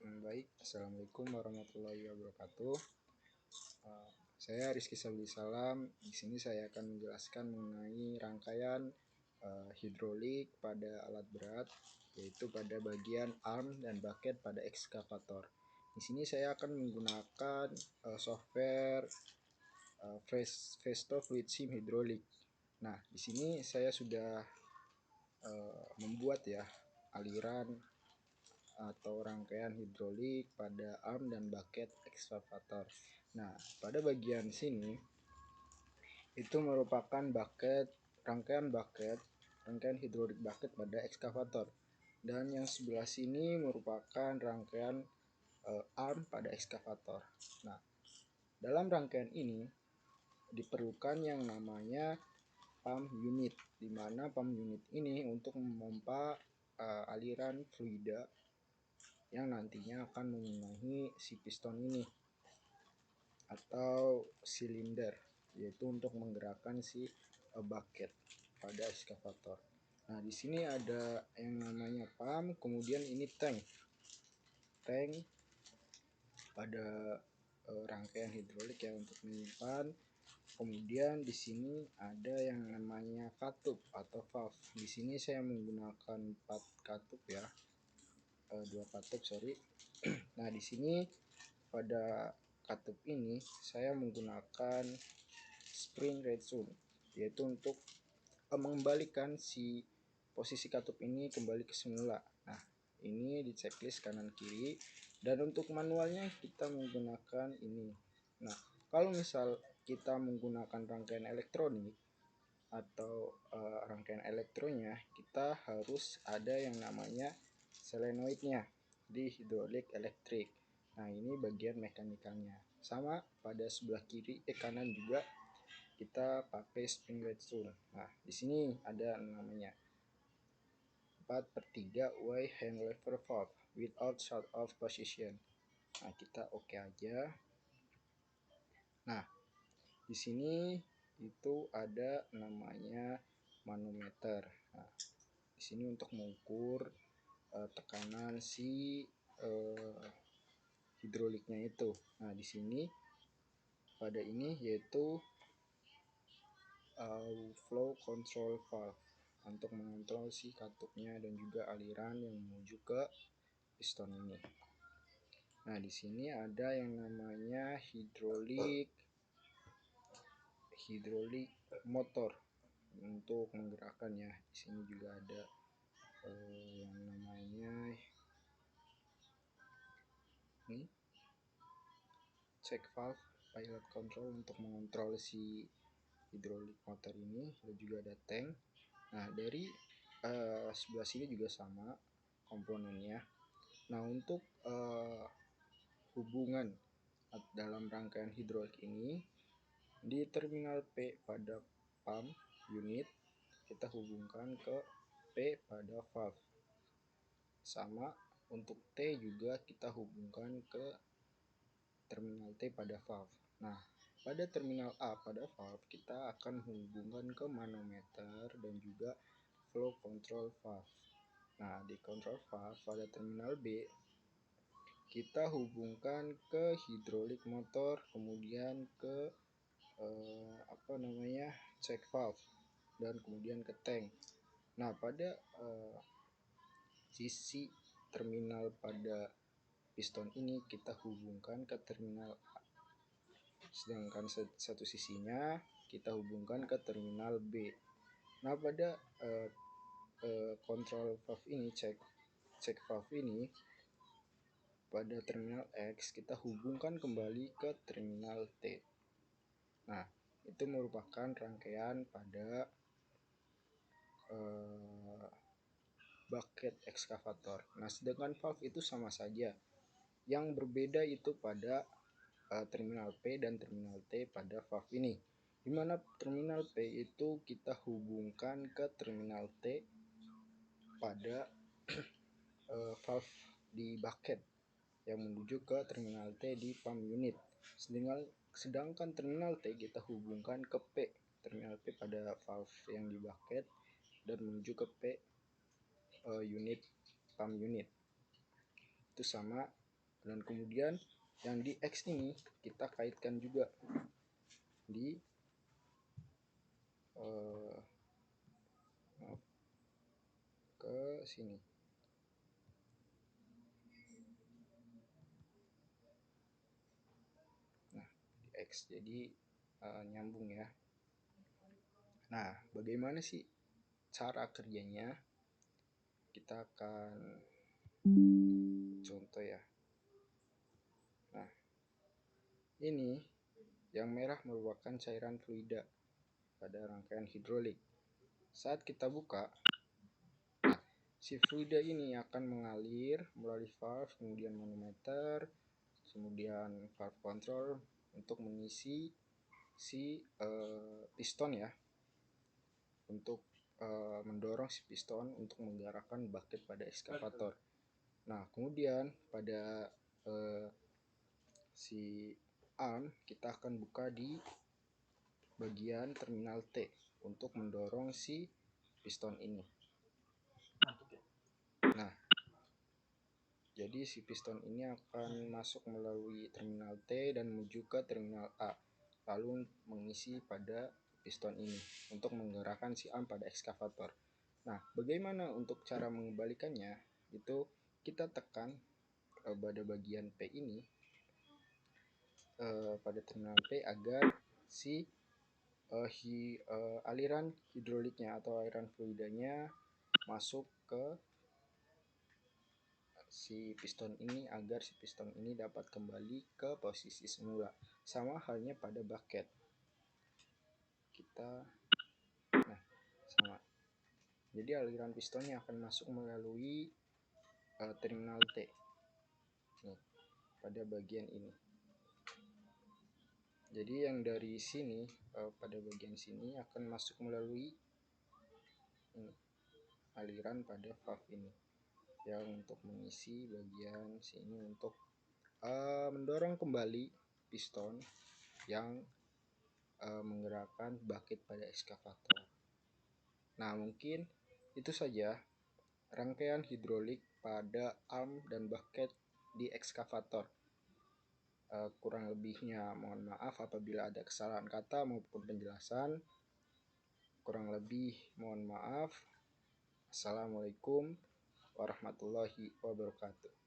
Baik, Assalamualaikum warahmatullahi wabarakatuh. Saya Rizky Sabdi Salam. Di sini saya akan menjelaskan mengenai rangkaian hidrolik pada alat berat, yaitu pada bagian arm dan bucket pada ekskavator. Di sini saya akan menggunakan software Festo Fluid Sim Hidrolik. Nah, di sini saya sudah membuat ya aliran atau rangkaian hidrolik pada arm dan bucket ekskavator. Nah, pada bagian sini itu merupakan rangkaian hidrolik bucket pada ekskavator, dan yang sebelah sini merupakan rangkaian arm pada ekskavator. Nah, dalam rangkaian ini diperlukan yang namanya pump unit, di mana pump unit ini untuk memompa aliran fluida yang nantinya akan memenuhi si piston ini atau silinder, yaitu untuk menggerakkan si bucket pada ekskavator. Nah, di sini ada yang namanya pump, kemudian ini tank pada rangkaian hidrolik ya untuk menyimpan. Kemudian di sini ada yang namanya katup atau valve. Di sini saya menggunakan 4 katup ya, 2 katup sorry. Nah, di sini pada katup ini saya menggunakan spring return, yaitu untuk mengembalikan si posisi katup ini kembali ke semula. Nah, ini di checklist kanan kiri, dan untuk manualnya kita menggunakan ini. Nah, kalau misal kita menggunakan rangkaian elektronik atau rangkaian elektronya, kita harus ada yang namanya solenoidnya di hidrolik elektrik. Nah, ini bagian mekanikanya. Sama pada sebelah kanan juga kita pakai spring return. Nah, di sini ada namanya 4/3 Y hand lever valve without shut off position. Nah, kita oke aja. Nah, di sini itu ada namanya manometer. Nah, di sini untuk mengukur tekanan si hidroliknya itu. Nah, di sini pada ini yaitu flow control valve untuk mengontrol si katupnya dan juga aliran yang menuju ke piston ini. Nah, di sini ada yang namanya hidrolik motor untuk menggerakkannya. Di sini juga ada yang namanya check valve pilot control untuk mengontrol si hidrolik motor ini, dan juga ada tank. Nah, dari sebelah sini juga sama komponennya. Nah, untuk hubungan dalam rangkaian hidrolik ini di terminal P pada pump unit kita hubungkan ke P pada valve. Sama untuk T juga kita hubungkan ke terminal T pada valve. Nah, pada terminal A pada valve kita akan menghubungkan ke manometer dan juga flow control valve. Nah, di control valve pada terminal B kita hubungkan ke hidrolik motor, kemudian ke check valve, dan kemudian ke tank. Nah, pada sisi terminal pada piston ini kita hubungkan ke terminal A, sedangkan satu sisinya kita hubungkan ke terminal B. Nah, pada control valve ini, check valve ini pada terminal X kita hubungkan kembali ke terminal T. Nah, itu merupakan rangkaian pada bucket ekskavator. Nah, sedangkan valve itu sama saja. Yang berbeda itu pada terminal P dan terminal T pada valve ini. Di mana terminal P itu kita hubungkan ke terminal T pada valve di bucket yang menuju ke terminal T di pump unit. Sedangkan terminal T kita hubungkan ke P, terminal P pada valve yang di bucket dan menuju ke P unit pump unit. Itu sama Dan kemudian yang di X ini kita kaitkan juga di ke sini. Nah, di X jadi nyambung ya. Nah, bagaimana sih cara kerjanya? Kita akan contoh ya. Nah, ini yang merah merupakan cairan fluida pada rangkaian hidrolik. Saat kita buka, si fluida ini akan mengalir melalui valve, kemudian manometer, kemudian valve control untuk mengisi si piston ya, untuk mendorong si piston untuk menggerakkan bucket pada ekskavator. Nah, kemudian pada si arm kita akan buka di bagian terminal T untuk mendorong si piston ini. Nah, jadi si piston ini akan masuk melalui terminal T dan menuju ke terminal A, lalu mengisi pada piston ini untuk menggerakkan si arm pada ekskavator. Nah, bagaimana untuk cara mengembalikannya? Itu kita tekan pada bagian P ini pada terminal P agar si aliran hidroliknya atau aliran fluidanya masuk ke si piston ini agar si piston ini dapat kembali ke posisi semula. Sama halnya pada bucket. Sama. Jadi aliran pistonnya akan masuk melalui terminal T. Nih, pada bagian ini. Jadi yang dari sini pada bagian sini akan masuk melalui ini, aliran pada valve ini yang untuk mengisi bagian sini untuk mendorong kembali piston yang menggerakkan bucket pada ekskavator. Nah, mungkin itu saja rangkaian hidrolik pada arm dan bucket di ekskavator. Kurang lebihnya mohon maaf apabila ada kesalahan kata maupun penjelasan. Kurang lebih mohon maaf. Assalamualaikum warahmatullahi wabarakatuh.